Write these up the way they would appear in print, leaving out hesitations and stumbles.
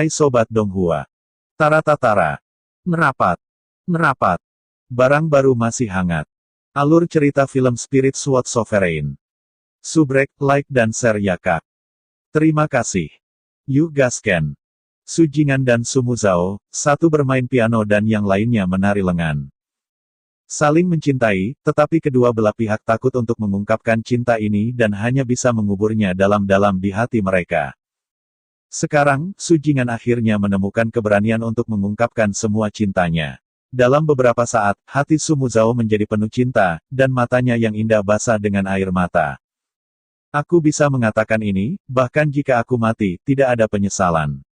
Hai Sobat Donghua. Tara-tatara. Merapat. Merapat. Barang baru masih hangat. Alur cerita film Spirit Sword Sovereign. Subrek, like dan share ya kak. Terima kasih. Yuk gasken. Sujingan dan Sumuzao, satu bermain piano dan yang lainnya menari lengan. Saling mencintai, tetapi kedua belah pihak takut untuk mengungkapkan cinta ini dan hanya bisa menguburnya dalam-dalam di hati mereka. Sekarang, Sujingan akhirnya menemukan keberanian untuk mengungkapkan semua cintanya. Dalam beberapa saat, hati Sumuzao menjadi penuh cinta, dan matanya yang indah basah dengan air mata. Aku bisa mengatakan ini, bahkan jika aku mati, tidak ada penyesalan.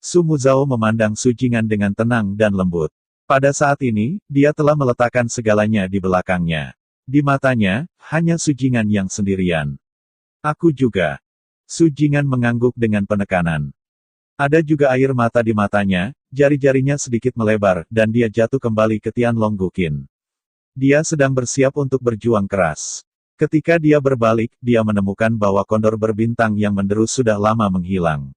Sumuzao memandang Sujingan dengan tenang dan lembut. Pada saat ini, dia telah meletakkan segalanya di belakangnya. Di matanya, hanya Sujingan yang sendirian. Aku juga. Sujingan mengangguk dengan penekanan. Ada juga air mata di matanya, jari-jarinya sedikit melebar, dan dia jatuh kembali ke Tianlongguqin. Dia sedang bersiap untuk berjuang keras. Ketika dia berbalik, dia menemukan bahwa kondor berbintang yang menderu sudah lama menghilang.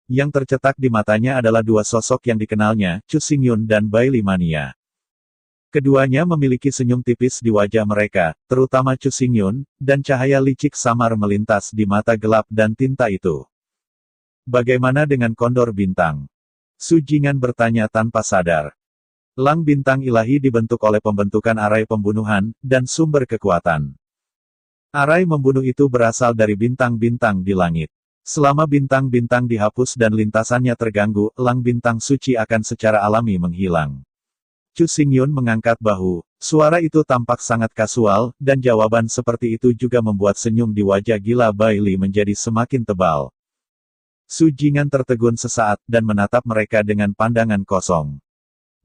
Yang tercetak di matanya adalah dua sosok yang dikenalnya, Chu Xingyun dan Bai Limania. Keduanya memiliki senyum tipis di wajah mereka, terutama Chu Xingyun, dan cahaya licik samar melintas di mata gelap dan tinta itu. Bagaimana dengan kondor bintang? Sujingan bertanya tanpa sadar. Lang bintang ilahi dibentuk oleh pembentukan arai pembunuhan, dan sumber kekuatan. Arai membunuh itu berasal dari bintang-bintang di langit. Selama bintang-bintang dihapus dan lintasannya terganggu, lang bintang suci akan secara alami menghilang. Chu Xingyun mengangkat bahu, suara itu tampak sangat kasual, dan jawaban seperti itu juga membuat senyum di wajah gila Bai Li menjadi semakin tebal. Sujingan tertegun sesaat, dan menatap mereka dengan pandangan kosong.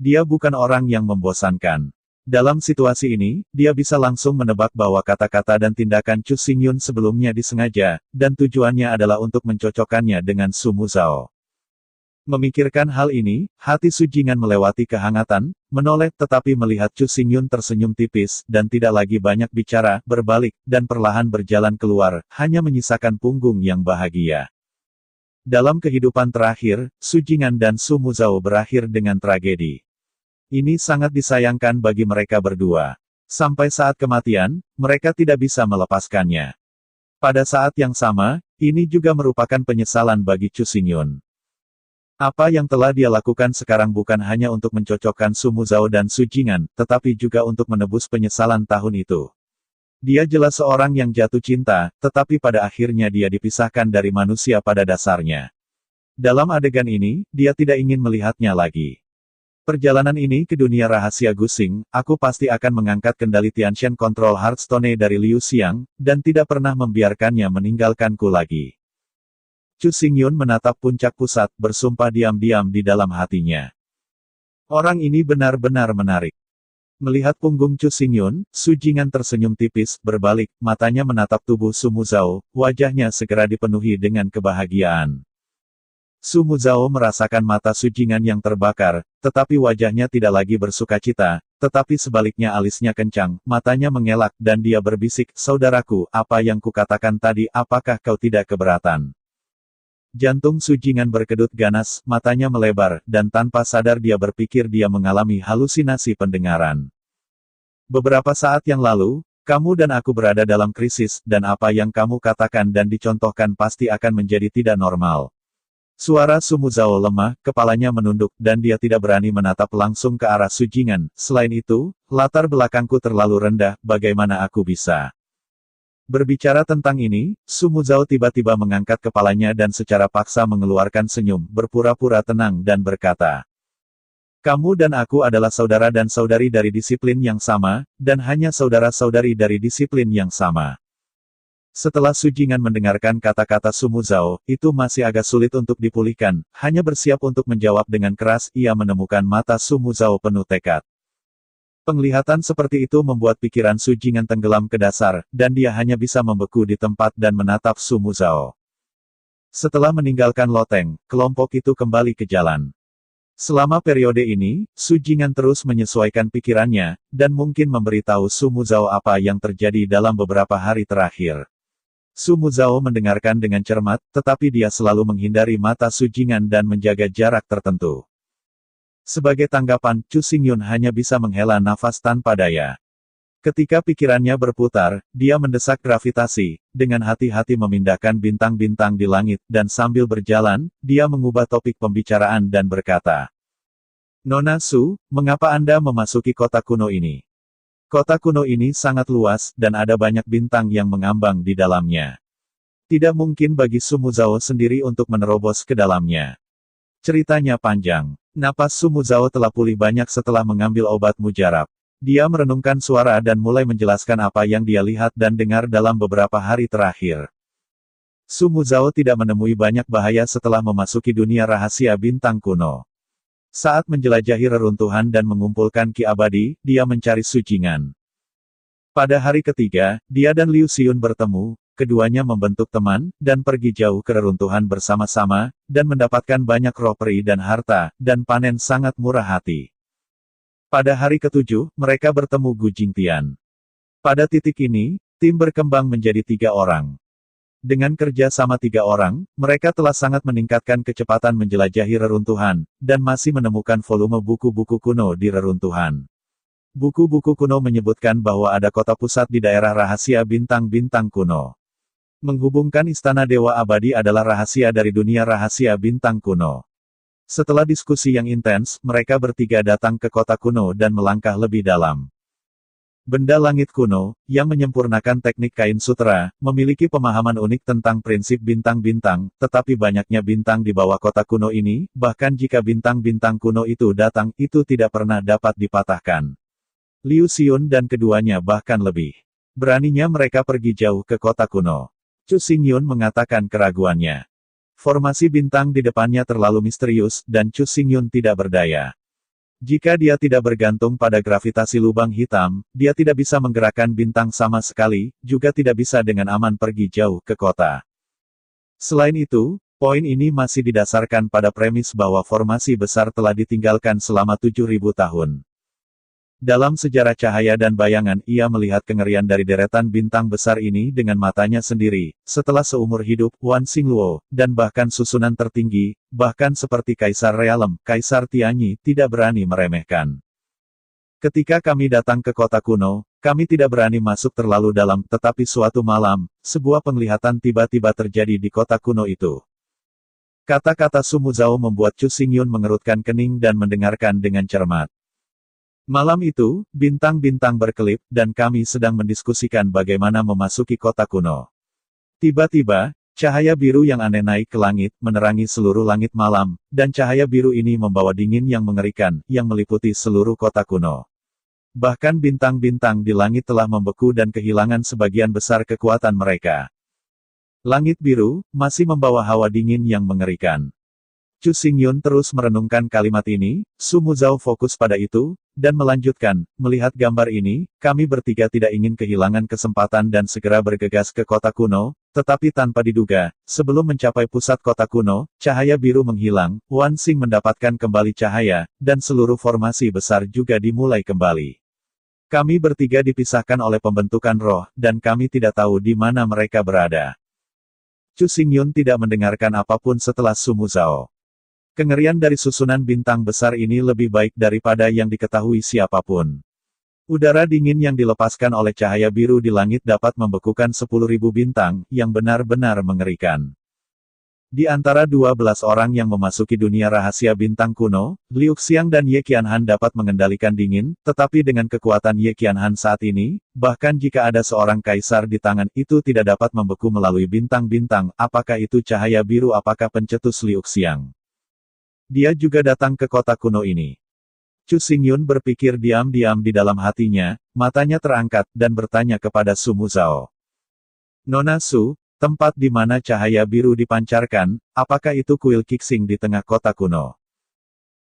Dia bukan orang yang membosankan. Dalam situasi ini, dia bisa langsung menebak bahwa kata-kata dan tindakan Chu Xingyun sebelumnya disengaja, dan tujuannya adalah untuk mencocokkannya dengan Sumuzao. Memikirkan hal ini, hati Sujingan melewati kehangatan, menoleh tetapi melihat Chu Xingyun tersenyum tipis, dan tidak lagi banyak bicara, berbalik, dan perlahan berjalan keluar, hanya menyisakan punggung yang bahagia. Dalam kehidupan terakhir, Sujingan dan Sumuzao berakhir dengan tragedi. Ini sangat disayangkan bagi mereka berdua. Sampai saat kematian, mereka tidak bisa melepaskannya. Pada saat yang sama, ini juga merupakan penyesalan bagi Chu Xingyun. Apa yang telah dia lakukan sekarang bukan hanya untuk mencocokkan Sumuzao dan Sujingan, tetapi juga untuk menebus penyesalan tahun itu. Dia jelas seorang yang jatuh cinta, tetapi pada akhirnya dia dipisahkan dari manusia pada dasarnya. Dalam adegan ini, dia tidak ingin melihatnya lagi. Perjalanan ini ke dunia rahasia Gusing, aku pasti akan mengangkat kendali Tianshan Control Heartstone dari Liu Xiang, dan tidak pernah membiarkannya meninggalkanku lagi. Chu Xingyun menatap puncak pusat, bersumpah diam-diam di dalam hatinya. Orang ini benar-benar menarik. Melihat punggung Chu Xingyun, Sujingan tersenyum tipis, berbalik, matanya menatap tubuh Sumuzao, wajahnya segera dipenuhi dengan kebahagiaan. Sumuzao merasakan mata Sujingan yang terbakar, tetapi wajahnya tidak lagi bersukacita, tetapi sebaliknya alisnya kencang, matanya mengelak, dan dia berbisik, saudaraku, apa yang kukatakan tadi, apakah kau tidak keberatan? Jantung Sujingan berkedut ganas, matanya melebar, dan tanpa sadar dia berpikir dia mengalami halusinasi pendengaran. Beberapa saat yang lalu, kamu dan aku berada dalam krisis, dan apa yang kamu katakan dan dicontohkan pasti akan menjadi tidak normal. Suara Sumuzao lemah, kepalanya menunduk, dan dia tidak berani menatap langsung ke arah Sujingan. Selain itu, latar belakangku terlalu rendah, bagaimana aku bisa? Berbicara tentang ini, Sumuzao tiba-tiba mengangkat kepalanya dan secara paksa mengeluarkan senyum, berpura-pura tenang dan berkata, kamu dan aku adalah saudara dan saudari dari disiplin yang sama, dan hanya saudara-saudari dari disiplin yang sama. Setelah Sujingan mendengarkan kata-kata Sumuzao, itu masih agak sulit untuk dipulihkan, hanya bersiap untuk menjawab dengan keras, ia menemukan mata Sumuzao penuh tekad. Penglihatan seperti itu membuat pikiran Sujingan tenggelam ke dasar, dan dia hanya bisa membeku di tempat dan menatap Sumuzao. Setelah meninggalkan loteng, kelompok itu kembali ke jalan. Selama periode ini, Sujingan terus menyesuaikan pikirannya, dan mungkin memberitahu Sumuzao apa yang terjadi dalam beberapa hari terakhir. Su Muzhao mendengarkan dengan cermat, tetapi dia selalu menghindari mata Su Jing'an dan menjaga jarak tertentu. Sebagai tanggapan, Chu Xingyun hanya bisa menghela nafas tanpa daya. Ketika pikirannya berputar, dia mendesak gravitasi, dengan hati-hati memindahkan bintang-bintang di langit, dan sambil berjalan, dia mengubah topik pembicaraan dan berkata, "Nona Su, mengapa Anda memasuki kota kuno ini? Kota kuno ini sangat luas, dan ada banyak bintang yang mengambang di dalamnya. Tidak mungkin bagi Su Muzhao sendiri untuk menerobos ke dalamnya." Ceritanya panjang. Napas Su Muzhao telah pulih banyak setelah mengambil obat mujarab. Dia merenungkan suara dan mulai menjelaskan apa yang dia lihat dan dengar dalam beberapa hari terakhir. Su Muzhao tidak menemui banyak bahaya setelah memasuki dunia rahasia bintang kuno. Saat menjelajahi reruntuhan dan mengumpulkan ki abadi, dia mencari Su Jing'an. Pada hari ketiga, dia dan Liu Xiun bertemu, keduanya membentuk teman, dan pergi jauh ke reruntuhan bersama-sama, dan mendapatkan banyak roh peri dan harta, dan panen sangat murah hati. Pada hari ketujuh, mereka bertemu Gu Jingtian. Pada titik ini, tim berkembang menjadi 3 orang. Dengan kerja sama 3 orang, mereka telah sangat meningkatkan kecepatan menjelajahi reruntuhan, dan masih menemukan volume buku-buku kuno di reruntuhan. Buku-buku kuno menyebutkan bahwa ada kota pusat di daerah rahasia bintang-bintang kuno. Menghubungkan Istana Dewa Abadi adalah rahasia dari dunia rahasia bintang kuno. Setelah diskusi yang intens, mereka bertiga datang ke kota kuno dan melangkah lebih dalam. Benda langit kuno, yang menyempurnakan teknik kain sutra, memiliki pemahaman unik tentang prinsip bintang-bintang, tetapi banyaknya bintang di bawah kota kuno ini, bahkan jika bintang-bintang kuno itu datang, itu tidak pernah dapat dipatahkan. Liu Xiun dan keduanya bahkan lebih beraninya mereka pergi jauh ke kota kuno. Chu Xingyun mengatakan keraguannya. Formasi bintang di depannya terlalu misterius, dan Chu Xingyun tidak berdaya. Jika dia tidak bergantung pada gravitasi lubang hitam, dia tidak bisa menggerakkan bintang sama sekali, juga tidak bisa dengan aman pergi jauh ke kota. Selain itu, poin ini masih didasarkan pada premis bahwa formasi besar telah ditinggalkan selama 7.000 tahun. Dalam sejarah cahaya dan bayangan, ia melihat kengerian dari deretan bintang besar ini dengan matanya sendiri, setelah seumur hidup, Wan Xingluo, dan bahkan susunan tertinggi, bahkan seperti Kaisar Realem, Kaisar Tianyi, tidak berani meremehkan. Ketika kami datang ke kota kuno, kami tidak berani masuk terlalu dalam, tetapi suatu malam, sebuah penglihatan tiba-tiba terjadi di kota kuno itu. Kata-kata Su Muzhao membuat Chu Xingyun mengerutkan kening dan mendengarkan dengan cermat. Malam itu, bintang-bintang berkelip, dan kami sedang mendiskusikan bagaimana memasuki kota kuno. Tiba-tiba, cahaya biru yang aneh naik ke langit, menerangi seluruh langit malam, dan cahaya biru ini membawa dingin yang mengerikan, yang meliputi seluruh kota kuno. Bahkan bintang-bintang di langit telah membeku dan kehilangan sebagian besar kekuatan mereka. Langit biru, masih membawa hawa dingin yang mengerikan. Chu Xingyun terus merenungkan kalimat ini, Su Muzhao fokus pada itu, dan melanjutkan, melihat gambar ini, kami bertiga tidak ingin kehilangan kesempatan dan segera bergegas ke kota kuno, tetapi tanpa diduga, sebelum mencapai pusat kota kuno, cahaya biru menghilang, Wan Xing mendapatkan kembali cahaya, dan seluruh formasi besar juga dimulai kembali. Kami bertiga dipisahkan oleh pembentukan roh, dan kami tidak tahu di mana mereka berada. Chu Xingyun tidak mendengarkan apapun setelah Su Muzhao. Kengerian dari susunan bintang besar ini lebih baik daripada yang diketahui siapapun. Udara dingin yang dilepaskan oleh cahaya biru di langit dapat membekukan 10.000 bintang, yang benar-benar mengerikan. Di antara 12 orang yang memasuki dunia rahasia bintang kuno, Liu Xiang dan Ye Qianhan dapat mengendalikan dingin, tetapi dengan kekuatan Ye Qianhan saat ini, bahkan jika ada seorang kaisar di tangan, itu tidak dapat membeku melalui bintang-bintang, apakah itu cahaya biru apakah pencetus Liu Xiang. Dia juga datang ke kota kuno ini. Chu Xingyun berpikir diam-diam di dalam hatinya, matanya terangkat, dan bertanya kepada Su Muzhao. Nona Su, tempat di mana cahaya biru dipancarkan, apakah itu kuil Qixing di tengah kota kuno?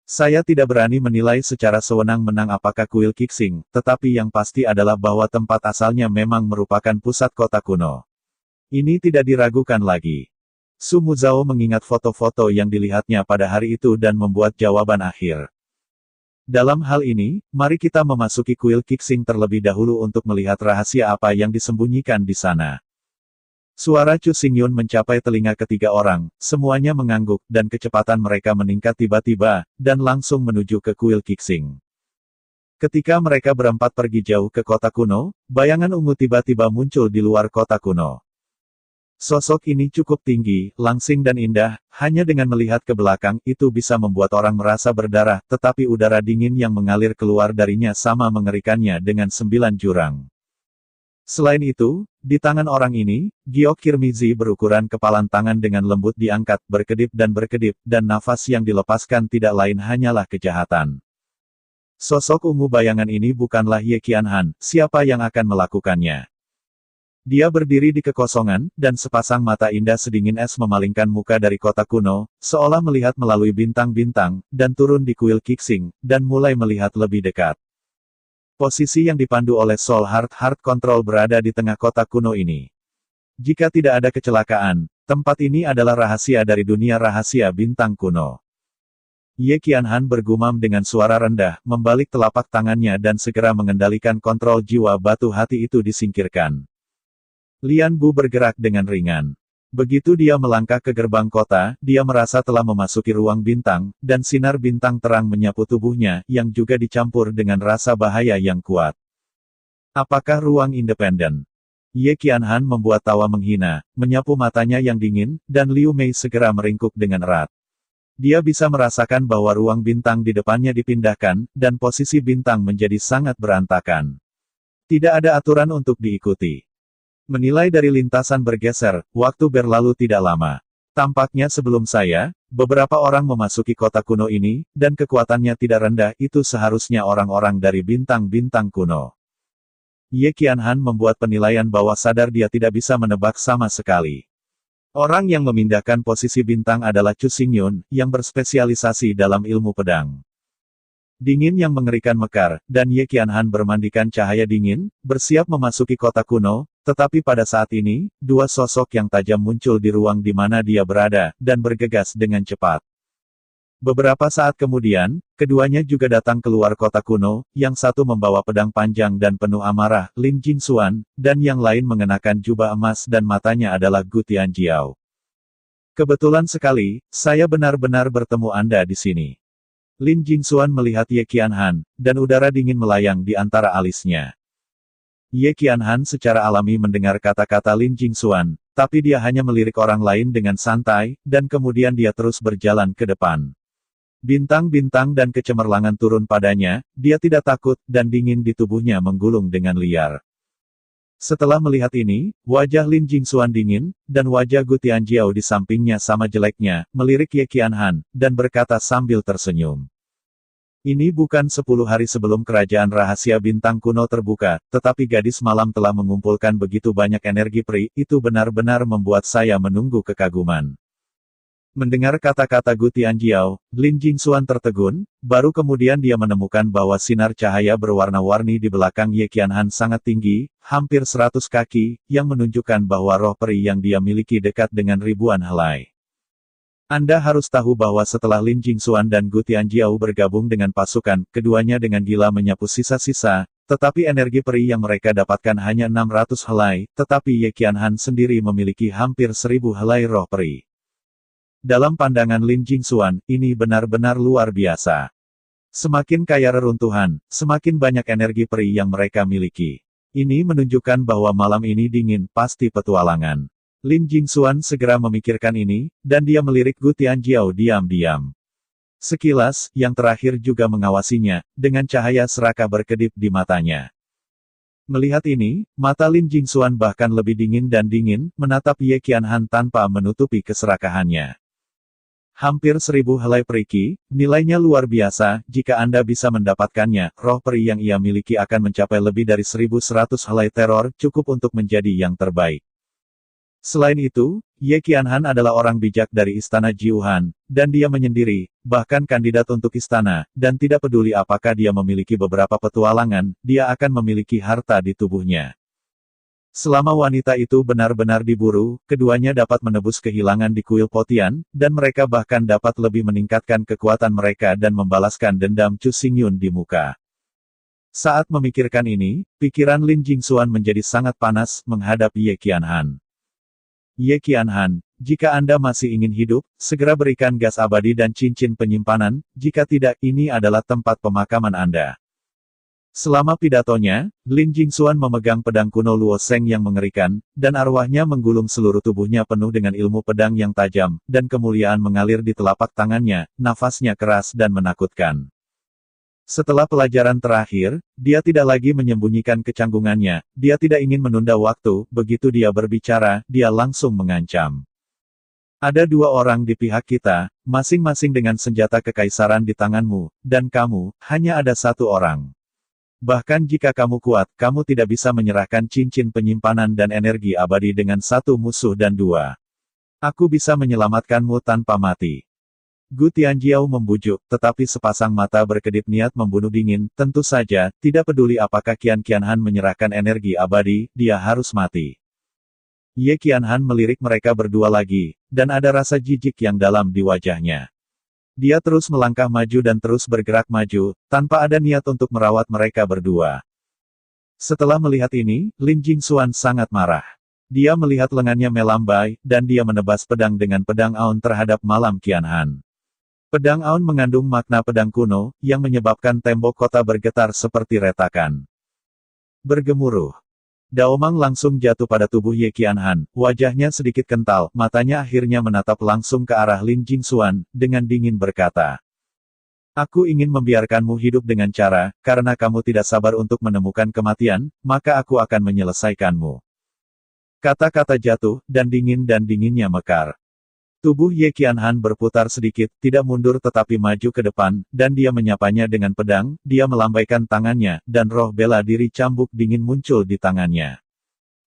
Saya tidak berani menilai secara sewenang-wenang apakah kuil Qixing, tetapi yang pasti adalah bahwa tempat asalnya memang merupakan pusat kota kuno. Ini tidak diragukan lagi. Su Muzhao mengingat foto-foto yang dilihatnya pada hari itu dan membuat jawaban akhir. Dalam hal ini, mari kita memasuki kuil Qixing terlebih dahulu untuk melihat rahasia apa yang disembunyikan di sana. Suara Chu Xingyun mencapai telinga ketiga orang, semuanya mengangguk, dan kecepatan mereka meningkat tiba-tiba, dan langsung menuju ke kuil Qixing. Ketika mereka berempat pergi jauh ke kota kuno, bayangan ungu tiba-tiba muncul di luar kota kuno. Sosok ini cukup tinggi, langsing dan indah, hanya dengan melihat ke belakang, itu bisa membuat orang merasa berdarah, tetapi udara dingin yang mengalir keluar darinya sama mengerikannya dengan 9 jurang. Selain itu, di tangan orang ini, giok kirmizi berukuran kepalan tangan dengan lembut diangkat, berkedip, dan nafas yang dilepaskan tidak lain hanyalah kejahatan. Sosok ungu bayangan ini bukanlah Ye Qianhan, siapa yang akan melakukannya? Dia berdiri di kekosongan, dan sepasang mata indah sedingin es memalingkan muka dari kota kuno, seolah melihat melalui bintang-bintang, dan turun di kuil Qixing, dan mulai melihat lebih dekat. Posisi yang dipandu oleh Soul Heart Control berada di tengah kota kuno ini. Jika tidak ada kecelakaan, tempat ini adalah rahasia dari dunia rahasia bintang kuno. Ye Qianhan bergumam dengan suara rendah, membalik telapak tangannya dan segera mengendalikan kontrol jiwa batu hati itu disingkirkan. Lian Bu bergerak dengan ringan. Begitu dia melangkah ke gerbang kota, dia merasa telah memasuki ruang bintang, dan sinar bintang terang menyapu tubuhnya, yang juga dicampur dengan rasa bahaya yang kuat. Apakah ruang independen? Ye Qianhan membuat tawa menghina, menyapu matanya yang dingin, dan Liu Mei segera meringkuk dengan erat. Dia bisa merasakan bahwa ruang bintang di depannya dipindahkan, dan posisi bintang menjadi sangat berantakan. Tidak ada aturan untuk diikuti. Menilai dari lintasan bergeser, waktu berlalu tidak lama. Tampaknya sebelum saya, beberapa orang memasuki kota kuno ini, dan kekuatannya tidak rendah, itu seharusnya orang-orang dari bintang-bintang kuno. Ye Qianhan membuat penilaian bawah sadar dia tidak bisa menebak sama sekali. Orang yang memindahkan posisi bintang adalah Chu Xingyun, yang berspesialisasi dalam ilmu pedang. Dingin yang mengerikan mekar, dan Ye Qianhan bermandikan cahaya dingin, bersiap memasuki kota kuno, tetapi pada saat ini, dua sosok yang tajam muncul di ruang di mana dia berada, dan bergegas dengan cepat. Beberapa saat kemudian, keduanya juga datang keluar kota kuno, yang satu membawa pedang panjang dan penuh amarah, Lin Jingxuan, dan yang lain mengenakan jubah emas dan matanya adalah Gu Tianjiao. Kebetulan sekali, saya benar-benar bertemu Anda di sini. Lin Jingxuan melihat Ye Qianhan, dan udara dingin melayang di antara alisnya. Ye Qianhan secara alami mendengar kata-kata Lin Jingxuan, tapi dia hanya melirik orang lain dengan santai, dan kemudian dia terus berjalan ke depan. Bintang-bintang dan kecemerlangan turun padanya, dia tidak takut, dan dingin di tubuhnya menggulung dengan liar. Setelah melihat ini, wajah Lin Jingxuan dingin, dan wajah Gu Tianjiao di sampingnya sama jeleknya, melirik Ye Qianhan, dan berkata sambil tersenyum. Ini bukan 10 hari sebelum kerajaan rahasia bintang kuno terbuka, tetapi gadis malam telah mengumpulkan begitu banyak energi peri, itu benar-benar membuat saya menunggu kekaguman. Mendengar kata-kata Gu Tianjiao, Lin Jingxuan tertegun, baru kemudian dia menemukan bahwa sinar cahaya berwarna-warni di belakang Ye Qianhan sangat tinggi, hampir 100 kaki, yang menunjukkan bahwa roh peri yang dia miliki dekat dengan ribuan helai. Anda harus tahu bahwa setelah Lin Jingxuan dan Gu Tianjiao bergabung dengan pasukan, keduanya dengan gila menyapu sisa-sisa, tetapi energi peri yang mereka dapatkan hanya 600 helai, tetapi Ye Qianhan sendiri memiliki hampir 1000 helai roh peri. Dalam pandangan Lin Jingxuan, ini benar-benar luar biasa. Semakin kaya reruntuhan, semakin banyak energi peri yang mereka miliki. Ini menunjukkan bahwa malam ini dingin, pasti petualangan. Lin Jingxuan segera memikirkan ini, dan dia melirik Gu Tianjiao diam-diam. Sekilas, yang terakhir juga mengawasinya, dengan cahaya serakah berkedip di matanya. Melihat ini, mata Lin Jingxuan bahkan lebih dingin dan dingin, menatap Ye Qianhan tanpa menutupi keserakahannya. Hampir 1000 helai periki, nilainya luar biasa, jika Anda bisa mendapatkannya, roh peri yang ia miliki akan mencapai lebih dari 1100 helai teror, cukup untuk menjadi yang terbaik. Selain itu, Ye Qianhan adalah orang bijak dari istana Jiuhan, dan dia menyendiri, bahkan kandidat untuk istana, dan tidak peduli apakah dia memiliki beberapa petualangan, dia akan memiliki harta di tubuhnya. Selama wanita itu benar-benar diburu, keduanya dapat menebus kehilangan di kuil Potian, dan mereka bahkan dapat lebih meningkatkan kekuatan mereka dan membalaskan dendam Chu Xingyun di muka. Saat memikirkan ini, pikiran Lin Jingxuan menjadi sangat panas, menghadap Ye Qianhan. Ye Qianhan, jika Anda masih ingin hidup, segera berikan gas abadi dan cincin penyimpanan, jika tidak, ini adalah tempat pemakaman Anda. Selama pidatonya, Lin Jingxuan memegang pedang kuno Luo Sheng yang mengerikan, dan arwahnya menggulung seluruh tubuhnya penuh dengan ilmu pedang yang tajam, dan kemuliaan mengalir di telapak tangannya, nafasnya keras dan menakutkan. Setelah pelajaran terakhir, dia tidak lagi menyembunyikan kecanggungannya, dia tidak ingin menunda waktu, begitu dia berbicara, dia langsung mengancam. Ada dua orang di pihak kita, masing-masing dengan senjata kekaisaran di tanganmu, dan kamu, hanya ada satu orang. Bahkan jika kamu kuat, kamu tidak bisa menyerahkan cincin penyimpanan dan energi abadi dengan satu musuh dan dua. Aku bisa menyelamatkanmu tanpa mati. Gu Tianjiao membujuk, tetapi sepasang mata berkedip niat membunuh dingin, tentu saja, tidak peduli apakah Qian Qianhan menyerahkan energi abadi, dia harus mati. Ye Qianhan melirik mereka berdua lagi, dan ada rasa jijik yang dalam di wajahnya. Dia terus melangkah maju dan terus bergerak maju, tanpa ada niat untuk merawat mereka berdua. Setelah melihat ini, Lin Jingxuan sangat marah. Dia melihat lengannya melambai, dan dia menebas pedang dengan pedang Aun terhadap malam Qianhan. Pedang Aun mengandung makna pedang kuno, yang menyebabkan tembok kota bergetar seperti retakan. Bergemuruh. Daomang langsung jatuh pada tubuh Ye Qianhan, wajahnya sedikit kental, matanya akhirnya menatap langsung ke arah Lin Jingxuan, dengan dingin berkata. Aku ingin membiarkanmu hidup dengan cara, karena kamu tidak sabar untuk menemukan kematian, maka aku akan menyelesaikanmu. Kata-kata jatuh, dan dinginnya mekar. Tubuh Ye Qianhan berputar sedikit, tidak mundur tetapi maju ke depan, dan dia menyapanya dengan pedang, dia melambaikan tangannya, dan roh bela diri cambuk dingin muncul di tangannya.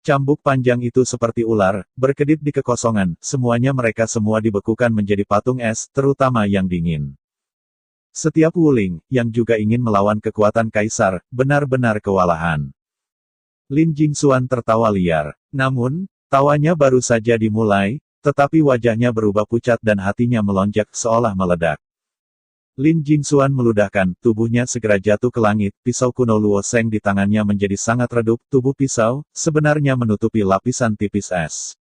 Cambuk panjang itu seperti ular, berkedip di kekosongan, semuanya mereka semua dibekukan menjadi patung es, terutama yang dingin. Setiap Wuling, yang juga ingin melawan kekuatan kaisar, benar-benar kewalahan. Lin Jingxuan tertawa liar. Namun, tawanya baru saja dimulai, tetapi wajahnya berubah pucat dan hatinya melonjak seolah meledak. Lin Jingxuan meludahkan, tubuhnya segera jatuh ke langit, pisau kuno Luo Sheng di tangannya menjadi sangat redup, tubuh pisau, sebenarnya menutupi lapisan tipis es.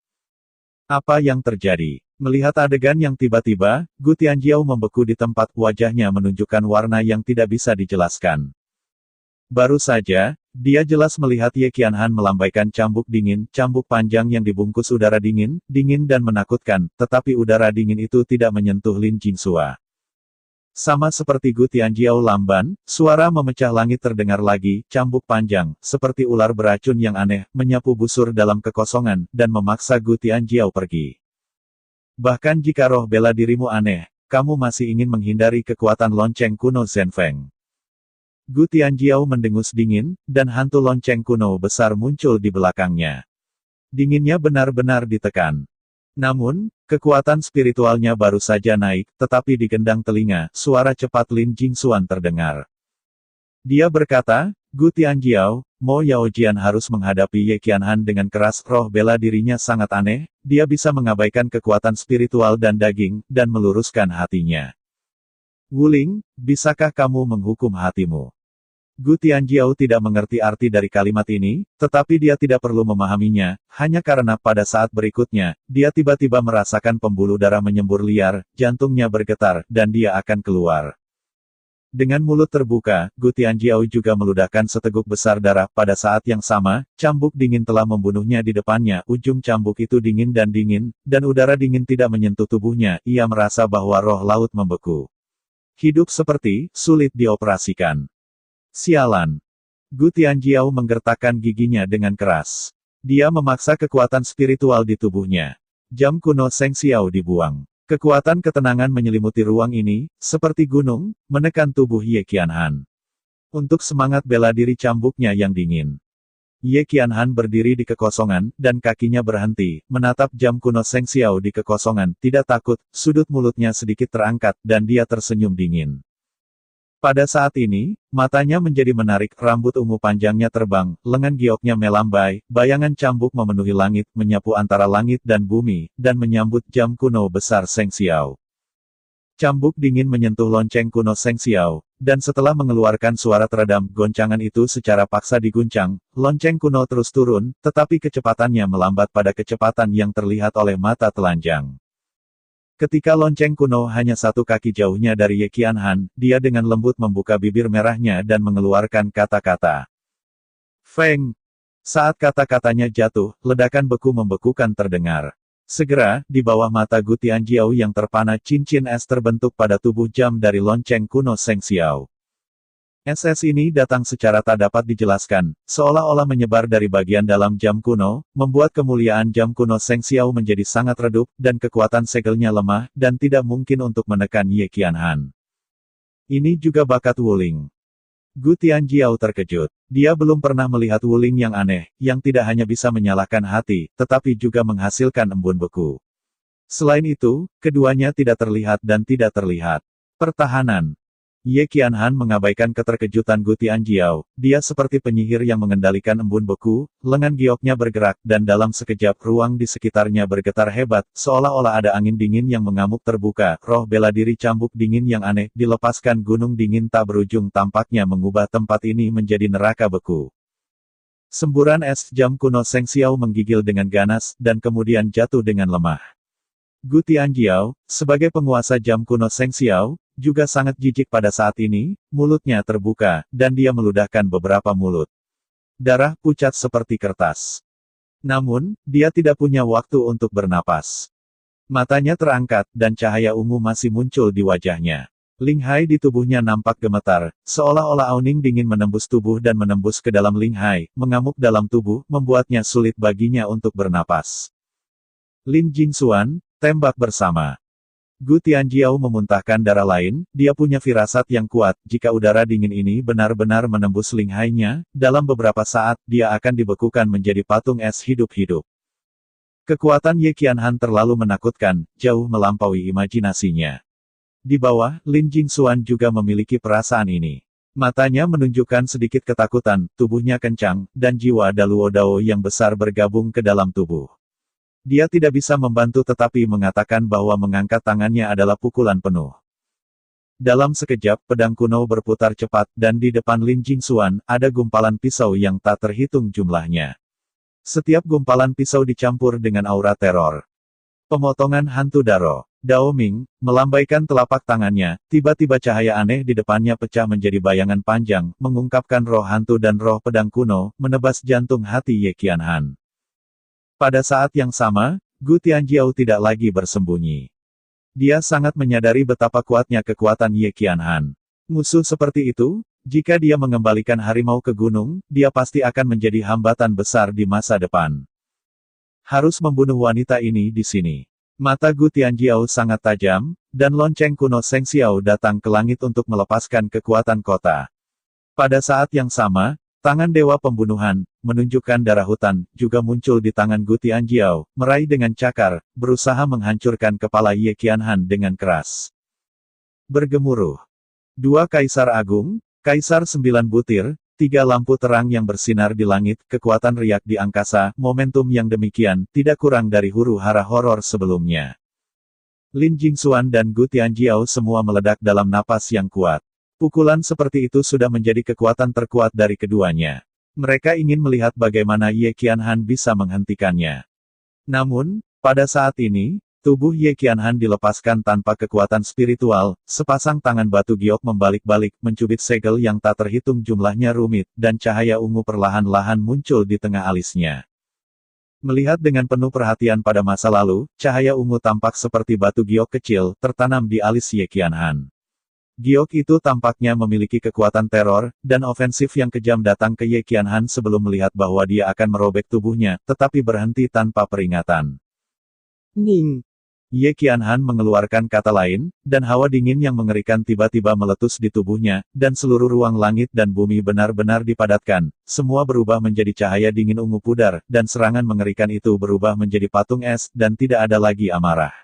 Apa yang terjadi? Melihat adegan yang tiba-tiba, Gu Tianjiao membeku di tempat, wajahnya menunjukkan warna yang tidak bisa dijelaskan. Baru saja, dia jelas melihat Ye Qianhan melambaikan cambuk panjang yang dibungkus udara dingin dan menakutkan, tetapi udara dingin itu tidak menyentuh Lin Jingxuan. Sama seperti Gu Tianjiao lamban, suara memecah langit terdengar lagi, cambuk panjang, seperti ular beracun yang aneh, menyapu busur dalam kekosongan, dan memaksa Gu Tianjiao pergi. Bahkan jika roh bela dirimu aneh, kamu masih ingin menghindari kekuatan lonceng kuno Zhenfeng. Gu Tianjiao mendengus dingin, dan hantu lonceng kuno besar muncul di belakangnya. Dinginnya benar-benar ditekan. Namun, kekuatan spiritualnya baru saja naik, tetapi di gendang telinga, suara cepat Lin Jingxuan terdengar. Dia berkata, Gu Tianjiao, Mo Yaojian harus menghadapi Ye Qianhan dengan keras, roh bela dirinya sangat aneh, dia bisa mengabaikan kekuatan spiritual dan daging, dan meluruskan hatinya. Wuling, bisakah kamu menghukum hatimu? Gu Tianjiao tidak mengerti arti dari kalimat ini, tetapi dia tidak perlu memahaminya, hanya karena pada saat berikutnya, dia tiba-tiba merasakan pembuluh darah menyembur liar, jantungnya bergetar, dan dia akan keluar. Dengan mulut terbuka, Gu Tianjiao juga meludahkan seteguk besar darah, pada saat yang sama, cambuk dingin telah membunuhnya di depannya, ujung cambuk itu dingin, dan udara dingin tidak menyentuh tubuhnya, ia merasa bahwa roh laut membeku. Hidup seperti, sulit dioperasikan. Sialan. Gu Tianjiao menggertakkan giginya dengan keras. Dia memaksa kekuatan spiritual di tubuhnya. Jam kuno Seng Xiao dibuang. Kekuatan ketenangan menyelimuti ruang ini, seperti gunung, menekan tubuh Ye Qianhan. Untuk semangat bela diri cambuknya yang dingin. Ye Qianhan berdiri di kekosongan, dan kakinya berhenti, menatap jam kuno Seng Xiao di kekosongan, tidak takut, sudut mulutnya sedikit terangkat, dan dia tersenyum dingin. Pada saat ini, matanya menjadi menarik, rambut ungu panjangnya terbang, lengan gioknya melambai, bayangan cambuk memenuhi langit, menyapu antara langit dan bumi, dan menyambut jam kuno besar Seng Xiao. Cambuk dingin menyentuh lonceng kuno Seng Xiao, dan setelah mengeluarkan suara teredam, goncangan itu secara paksa diguncang, lonceng kuno terus turun, tetapi kecepatannya melambat pada kecepatan yang terlihat oleh mata telanjang. Ketika lonceng kuno hanya 1 kaki jauhnya dari Ye Qianhan, dia dengan lembut membuka bibir merahnya dan mengeluarkan kata-kata. Feng! Saat kata-katanya jatuh, ledakan beku membekukan terdengar. Segera, di bawah mata Gu Tianjiao yang terpana cincin es terbentuk pada tubuh jam dari lonceng kuno Seng Xiao. Es ini datang secara tak dapat dijelaskan, seolah-olah menyebar dari bagian dalam jam kuno, membuat kemuliaan jam kuno Seng Xiao menjadi sangat redup, dan kekuatan segelnya lemah, dan tidak mungkin untuk menekan Ye Qianhan. Ini juga bakat Wuling. Gu Tianjiao terkejut. Dia belum pernah melihat Wuling yang aneh, yang tidak hanya bisa menyalahkan hati, tetapi juga menghasilkan embun beku. Selain itu, keduanya tidak terlihat dan tidak terlihat. Pertahanan. Ye Qianhan mengabaikan keterkejutan Gu Tianjiao, dia seperti penyihir yang mengendalikan embun beku, lengan gioknya bergerak, dan dalam sekejap ruang di sekitarnya bergetar hebat, seolah-olah ada angin dingin yang mengamuk terbuka, roh bela diri cambuk dingin yang aneh, dilepaskan gunung dingin tak berujung tampaknya mengubah tempat ini menjadi neraka beku. Semburan es jam kuno Seng Xiao menggigil dengan ganas, dan kemudian jatuh dengan lemah. Gu Tianjiao, sebagai penguasa jam kuno Seng Xiao, juga sangat jijik pada saat ini, mulutnya terbuka, dan dia meludahkan beberapa mulut. Darah pucat seperti kertas. Namun, dia tidak punya waktu untuk bernapas. Matanya terangkat, dan cahaya ungu masih muncul di wajahnya. Linghai di tubuhnya nampak gemetar, seolah-olah auning dingin menembus tubuh dan menembus ke dalam Linghai, mengamuk dalam tubuh, membuatnya sulit baginya untuk bernapas. Lin Jingxuan, tembak bersama. Gu Tianjiao memuntahkan darah lain, dia punya firasat yang kuat, jika udara dingin ini benar-benar menembus Linghai-nya, dalam beberapa saat, dia akan dibekukan menjadi patung es hidup-hidup. Kekuatan Ye Qianhan terlalu menakutkan, jauh melampaui imajinasinya. Di bawah, Lin Jingxuan juga memiliki perasaan ini. Matanya menunjukkan sedikit ketakutan, tubuhnya kencang, dan jiwa Daluo Dao yang besar bergabung ke dalam tubuh. Dia tidak bisa membantu tetapi mengatakan bahwa mengangkat tangannya adalah pukulan penuh. Dalam sekejap, pedang kuno berputar cepat, dan di depan Lin Jingxuan, ada gumpalan pisau yang tak terhitung jumlahnya. Setiap gumpalan pisau dicampur dengan aura teror. Pemotongan hantu Daro. Dao Ming, melambaikan telapak tangannya, tiba-tiba cahaya aneh di depannya pecah menjadi bayangan panjang, mengungkapkan roh hantu dan roh pedang kuno, menebas jantung hati Ye Qianhan. Pada saat yang sama, Gu Tianjiao tidak lagi bersembunyi. Dia sangat menyadari betapa kuatnya kekuatan Ye Qianhan. Musuh seperti itu, jika dia mengembalikan harimau ke gunung, dia pasti akan menjadi hambatan besar di masa depan. Harus membunuh wanita ini di sini. Mata Gu Tianjiao sangat tajam, dan lonceng kuno Seng Xiao datang ke langit untuk melepaskan kekuatan kota. Pada saat yang sama, tangan Dewa Pembunuhan, menunjukkan darah hutan, juga muncul di tangan Gu Tianjiao, meraih dengan cakar, berusaha menghancurkan kepala Ye Qianhan dengan keras. Bergemuruh. 2 Kaisar Agung, Kaisar 9 butir, 3 lampu terang yang bersinar di langit, kekuatan riak di angkasa, momentum yang demikian, tidak kurang dari huru-hara horor sebelumnya. Lin Jingxuan dan Gu Tianjiao semua meledak dalam napas yang kuat. Pukulan seperti itu sudah menjadi kekuatan terkuat dari keduanya. Mereka ingin melihat bagaimana Ye Qianhan bisa menghentikannya. Namun, pada saat ini, tubuh Ye Qianhan dilepaskan tanpa kekuatan spiritual, sepasang tangan batu giok membalik-balik, mencubit segel yang tak terhitung jumlahnya rumit, dan cahaya ungu perlahan-lahan muncul di tengah alisnya. Melihat dengan penuh perhatian pada masa lalu, cahaya ungu tampak seperti batu giok kecil, tertanam di alis Ye Qianhan. Giok itu tampaknya memiliki kekuatan teror, dan ofensif yang kejam datang ke Ye Qianhan sebelum melihat bahwa dia akan merobek tubuhnya, tetapi berhenti tanpa peringatan. Ning! Ye Qianhan mengeluarkan kata lain, dan hawa dingin yang mengerikan tiba-tiba meletus di tubuhnya, dan seluruh ruang langit dan bumi benar-benar dipadatkan, semua berubah menjadi cahaya dingin ungu pudar, dan serangan mengerikan itu berubah menjadi patung es, dan tidak ada lagi amarah.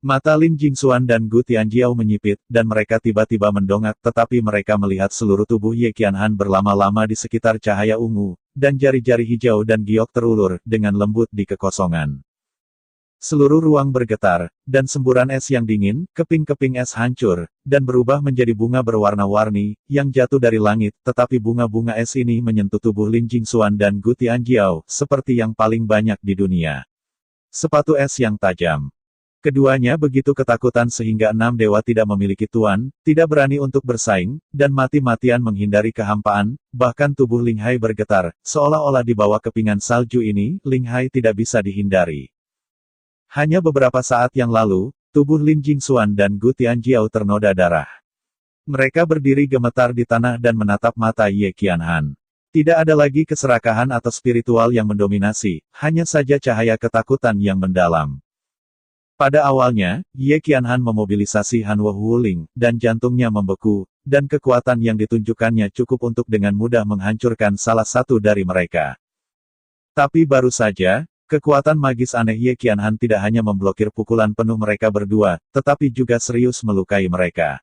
Mata Lin Jingxuan dan Gu Tianjiao menyipit, dan mereka tiba-tiba mendongak, tetapi mereka melihat seluruh tubuh Ye Qianhan berlama-lama di sekitar cahaya ungu, dan jari-jari hijau dan giok terulur, dengan lembut di kekosongan. Seluruh ruang bergetar, dan semburan es yang dingin, keping-keping es hancur, dan berubah menjadi bunga berwarna-warni, yang jatuh dari langit, tetapi bunga-bunga es ini menyentuh tubuh Lin Jingxuan dan Gu Tianjiao, seperti yang paling banyak di dunia. Sepatu es yang tajam. Keduanya begitu ketakutan sehingga 6 dewa tidak memiliki tuan, tidak berani untuk bersaing, dan mati-matian menghindari kehampaan, bahkan tubuh Ling Hai bergetar, seolah-olah di bawah kepingan salju ini, Ling Hai tidak bisa dihindari. Hanya beberapa saat yang lalu, tubuh Lin Jingxuan dan Gu Tianjiao ternoda darah. Mereka berdiri gemetar di tanah dan menatap mata Ye Qianhan. Tidak ada lagi keserakahan atau spiritual yang mendominasi, hanya saja cahaya ketakutan yang mendalam. Pada awalnya, Ye Qianhan memobilisasi Hanwo Wuling, dan jantungnya membeku, dan kekuatan yang ditunjukkannya cukup untuk dengan mudah menghancurkan salah satu dari mereka. Tapi baru saja, kekuatan magis aneh Ye Qianhan tidak hanya memblokir pukulan penuh mereka berdua, tetapi juga serius melukai mereka.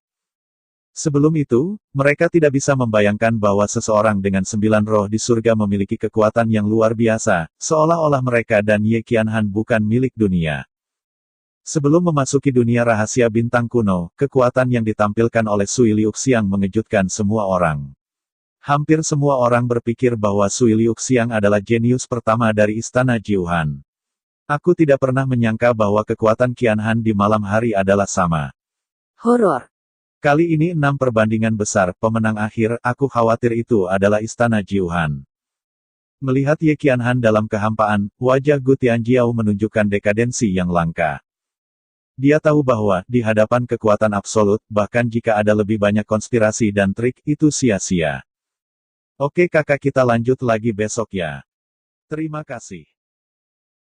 Sebelum itu, mereka tidak bisa membayangkan bahwa seseorang dengan 9 roh di surga memiliki kekuatan yang luar biasa, seolah-olah mereka dan Ye Qianhan bukan milik dunia. Sebelum memasuki dunia rahasia bintang kuno, kekuatan yang ditampilkan oleh Sui Liuxiang mengejutkan semua orang. Hampir semua orang berpikir bahwa Sui Liuxiang adalah jenius pertama dari Istana Jiuhan. Aku tidak pernah menyangka bahwa kekuatan Qianhan di malam hari adalah sama. Horor. Kali ini 6 perbandingan besar, pemenang akhir, aku khawatir itu adalah Istana Jiuhan. Melihat Ye Qianhan dalam kehampaan, wajah Gu Tianjiao menunjukkan dekadensi yang langka. Dia tahu bahwa, di hadapan kekuatan absolut, bahkan jika ada lebih banyak konspirasi dan trik, itu sia-sia. Oke kakak, kita lanjut lagi besok ya. Terima kasih.